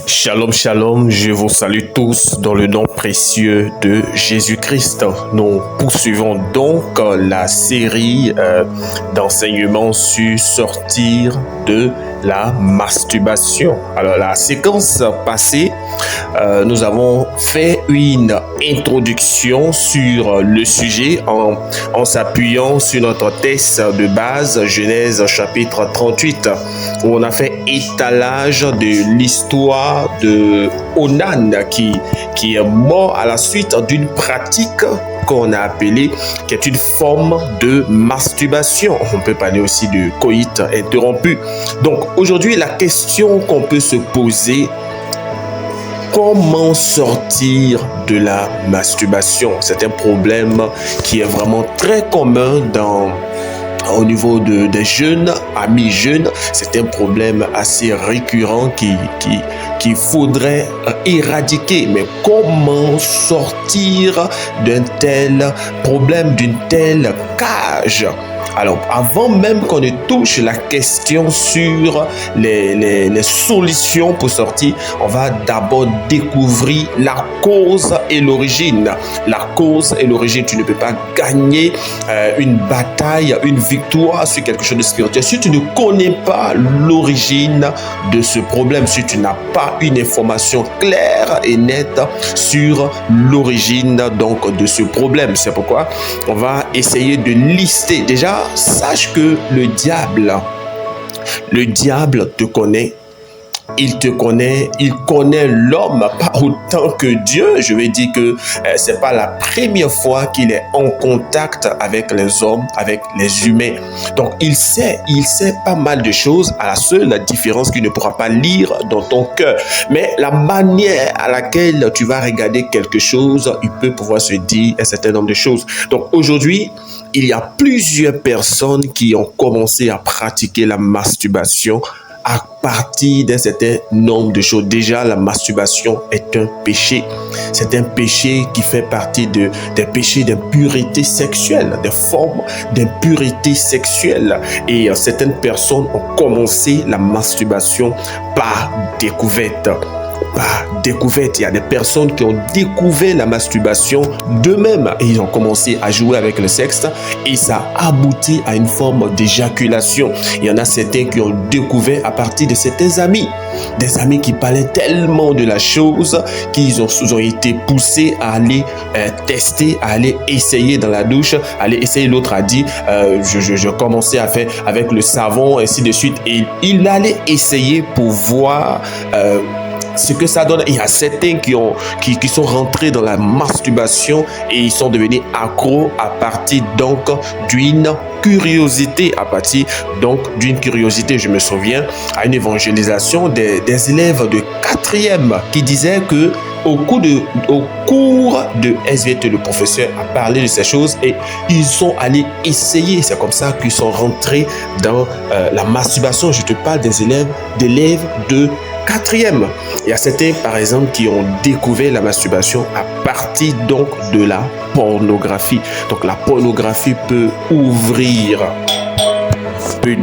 Shalom, shalom, je vous salue tous dans le nom précieux de Jésus-Christ. Nous poursuivons donc la série d'enseignements sur sortir de la masturbation. Alors, la séquence passée, nous avons fait une introduction sur le sujet en s'appuyant sur notre texte de base, Genèse chapitre 38, où on a fait étalage de l'histoire de Onan qui est mort à la suite d'une pratique qu'on a appelée, qui est une forme de masturbation. On peut parler aussi de coït interrompu. Donc aujourd'hui, la question qu'on peut se poser: comment sortir de la masturbation? C'est un problème qui est vraiment très commun au niveau des jeunes, amis jeunes. C'est un problème assez récurrent qu'il faudrait éradiquer. Mais comment sortir d'un tel problème, d'une telle cage? Alors, avant même qu'on ne touche la question sur les solutions pour sortir, on va d'abord découvrir la cause et l'origine. La cause et l'origine, tu ne peux pas gagner une bataille, une victoire sur quelque chose de spirituel si tu ne connais pas l'origine de ce problème, si tu n'as pas une information claire et nette sur l'origine donc de ce problème. C'est pourquoi on va essayer de lister. Déjà, sache que le diable te connaît. Il te connaît, il connaît l'homme pas autant que Dieu. Je vais dire que c'est pas la première fois qu'il est en contact avec les hommes, avec les humains. Donc il sait pas mal de choses. À la seule différence qu'il ne pourra pas lire dans ton cœur. Mais la manière à laquelle tu vas regarder quelque chose, il peut pouvoir se dire un certain nombre de choses. Donc aujourd'hui, il y a plusieurs personnes qui ont commencé à pratiquer la masturbation à partir d'un certain nombre de choses. Déjà, la masturbation est un péché. C'est un péché qui fait partie des péchés d'impureté sexuelle, des formes d'impureté sexuelle. Et certaines personnes ont commencé la masturbation par découverte. Il y a des personnes qui ont découvert la masturbation d'eux-mêmes et ils ont commencé à jouer avec le sexe et ça a abouti à une forme d'éjaculation. Il y en a certains qui ont découvert à partir de certains amis, des amis qui parlaient tellement de la chose qu'ils ont été poussés à aller tester, à aller essayer dans la douche, à aller essayer. L'autre a dit je commençais à faire avec le savon, ainsi de suite, et il allait essayer pour voir ce que ça donne. Il y a certains qui sont rentrés dans la masturbation et ils sont devenus accros à partir donc d'une curiosité. Je me souviens à une évangélisation des élèves de 4e qui disaient que au cours de SVT, le professeur a parlé de ces choses et ils sont allés essayer. C'est comme ça qu'ils sont rentrés dans la masturbation. Je te parle des élèves de 4e. Il y a certains, par exemple, qui ont découvert la masturbation à partir donc de la pornographie. Donc la pornographie peut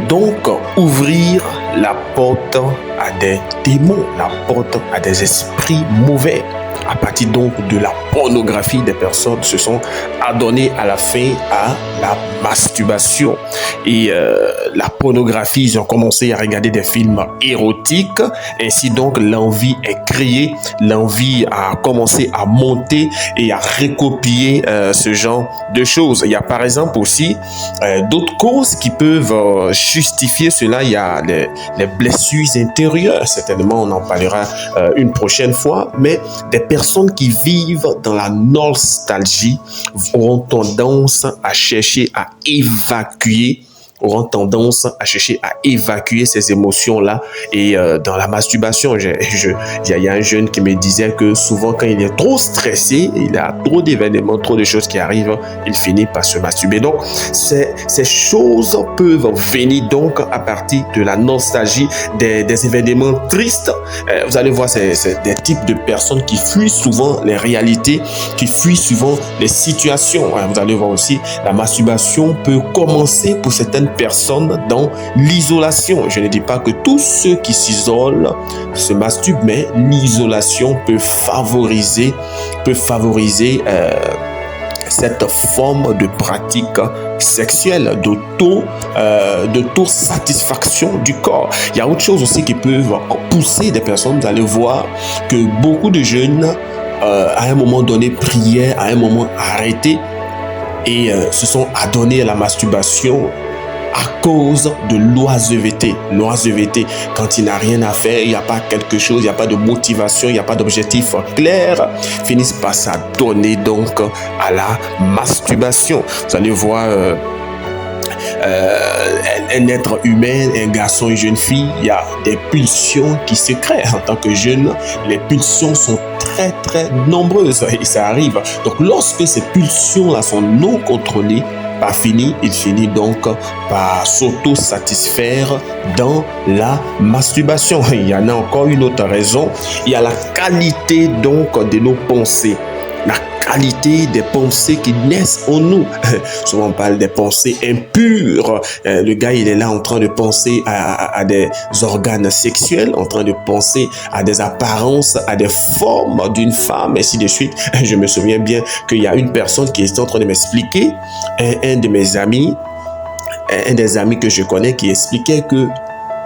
donc ouvrir la porte à des démons, la porte à des esprits mauvais. À partir donc de la pornographie, des personnes se sont adonnées à la fin à la masturbation. Et la pornographie, ils ont commencé à regarder des films érotiques. Ainsi donc, l'envie est créée. L'envie a commencé à monter et à recopier ce genre de choses. Il y a par exemple aussi d'autres causes qui peuvent justifier cela. Il y a les blessures intérieures. Certainement, on en parlera une prochaine fois. Mais des personnes qui vivent dans la nostalgie auront tendance à chercher à évacuer ces émotions-là. Et dans la masturbation, il y a un jeune qui me disait que souvent quand il est trop stressé, il a trop d'événements, trop de choses qui arrivent, il finit par se masturber. Donc, ces choses peuvent venir donc à partir de la nostalgie, des événements tristes. Vous allez voir, c'est des types de personnes qui fuient souvent les réalités, qui fuient souvent les situations. Vous allez voir aussi, la masturbation peut commencer pour certaines personnes dans l'isolation. Je ne dis pas que tous ceux qui s'isolent se masturbent, mais l'isolation peut favoriser cette forme de pratique sexuelle, d'auto-satisfaction du corps. Il y a autre chose aussi qui peuvent pousser des personnes. Vous allez voir que beaucoup de jeunes, à un moment donné, priaient, à un moment arrêté et se sont adonnés à la masturbation à cause de l'oisiveté. L'oisiveté, quand il n'a rien à faire, il n'y a pas quelque chose, il n'y a pas de motivation, il n'y a pas d'objectif clair, finissent par s'adonner donc à la masturbation. Vous allez voir un être humain, un garçon, une jeune fille, il y a des pulsions qui se créent. En tant que jeune, les pulsions sont très très nombreuses et ça arrive. Donc lorsque ces pulsions-là sont non contrôlées, il finit donc par s'auto-satisfaire dans la masturbation. Il y en a encore une autre raison. Il y a la qualité donc de nos pensées. La qualité des pensées qui naissent en nous. Souvent on parle des pensées impures. Le gars il est là en train de penser à des organes sexuels, en train de penser à des apparences, à des formes d'une femme, ainsi de suite. Je me souviens bien qu'il y a une personne qui était en train de m'expliquer, un des amis que je connais qui expliquait que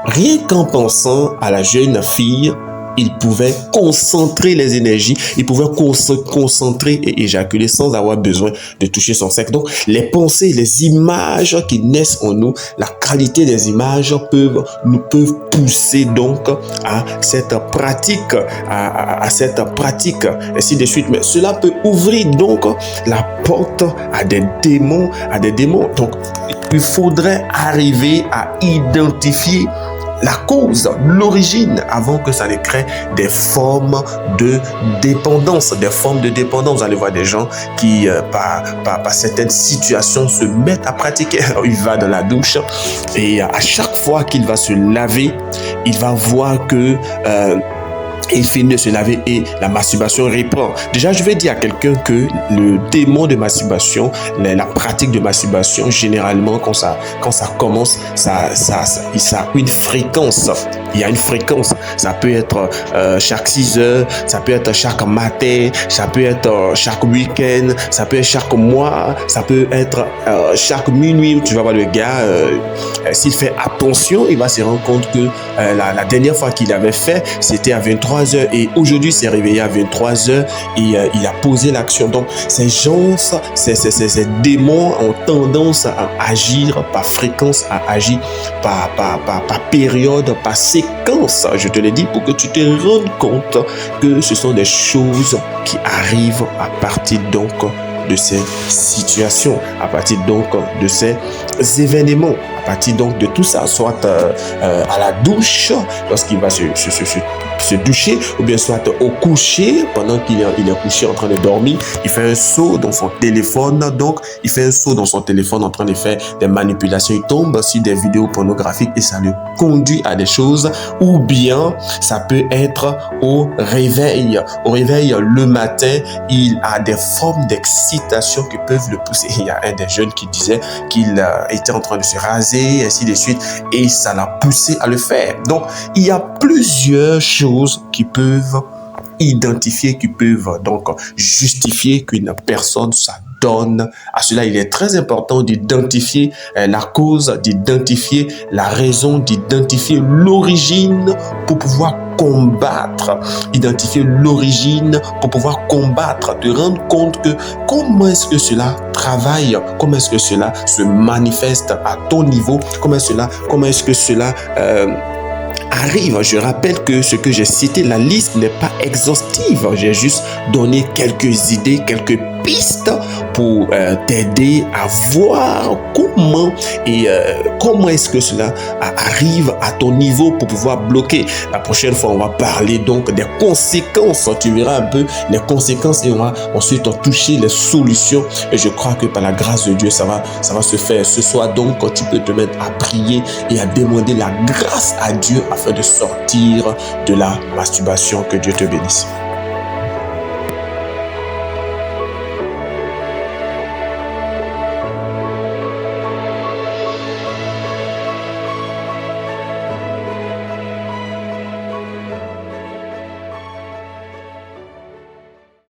rien qu'en pensant à la jeune fille, il pouvait concentrer les énergies, il pouvait se concentrer et éjaculer sans avoir besoin de toucher son sexe. Donc, les pensées, les images qui naissent en nous, la qualité des images nous peuvent pousser donc à cette pratique, à cette pratique, ainsi de suite. Mais cela peut ouvrir donc la porte à des démons, Donc, il faudrait arriver à identifier la cause, l'origine, avant que ça ne crée des formes de dépendance. Vous allez voir des gens qui, par certaines situations, se mettent à pratiquer. Il va dans la douche et à chaque fois qu'il va se laver, il va voir que il finit de se laver et la masturbation reprend. Déjà, je vais dire à quelqu'un que le démon de masturbation, la pratique de masturbation, généralement, quand ça commence, ça a une fréquence. Il y a une fréquence. Ça peut être chaque 6 heures, ça peut être chaque matin, ça peut être chaque week-end, ça peut être chaque mois, ça peut être chaque minuit. Tu vas voir le gars, s'il fait attention, il va se rendre compte que la dernière fois qu'il avait fait, c'était à 23h et aujourd'hui, il s'est réveillé à 23h et il a posé l'action. Donc, ces gens, ces démons ont tendance à agir par fréquence, à agir par période, par séquence. Je te l'ai dit pour que tu te rendes compte que ce sont des choses qui arrivent à partir donc de ces situations, à partir donc de ces événements, à partir donc de tout ça, soit à la douche, lorsqu'il va se doucher, ou bien soit au coucher, pendant qu'il est couché en train de dormir, il fait un saut dans son téléphone, en train de faire des manipulations, il tombe sur des vidéos pornographiques et ça le conduit à des choses, ou bien ça peut être au réveil le matin, il a des formes d'excitation qui peuvent le pousser. Il y a un des jeunes qui disait qu'il était en train de se raser, ainsi de suite, et ça l'a poussé à le faire. Donc, il y a plusieurs choses qui peuvent identifier, qui peuvent donc justifier qu'une personne s'adonne à cela. Il est très important d'identifier la cause, d'identifier la raison, d'identifier l'origine pour pouvoir combattre, te rendre compte que comment est-ce que cela travaille, comment est-ce que cela se manifeste à ton niveau, comment est-ce que cela arrive. Je rappelle que ce que j'ai cité, la liste n'est pas exhaustive. J'ai juste donné quelques idées, quelques pistes pour t'aider à voir comment est-ce que cela arrive à ton niveau pour pouvoir bloquer. La prochaine fois, on va parler donc des conséquences. Tu verras un peu les conséquences et on va ensuite toucher les solutions. Et je crois que par la grâce de Dieu, ça va se faire. Ce soir donc, tu peux te mettre à prier et à demander la grâce à Dieu afin de sortir de la masturbation. Que Dieu te bénisse.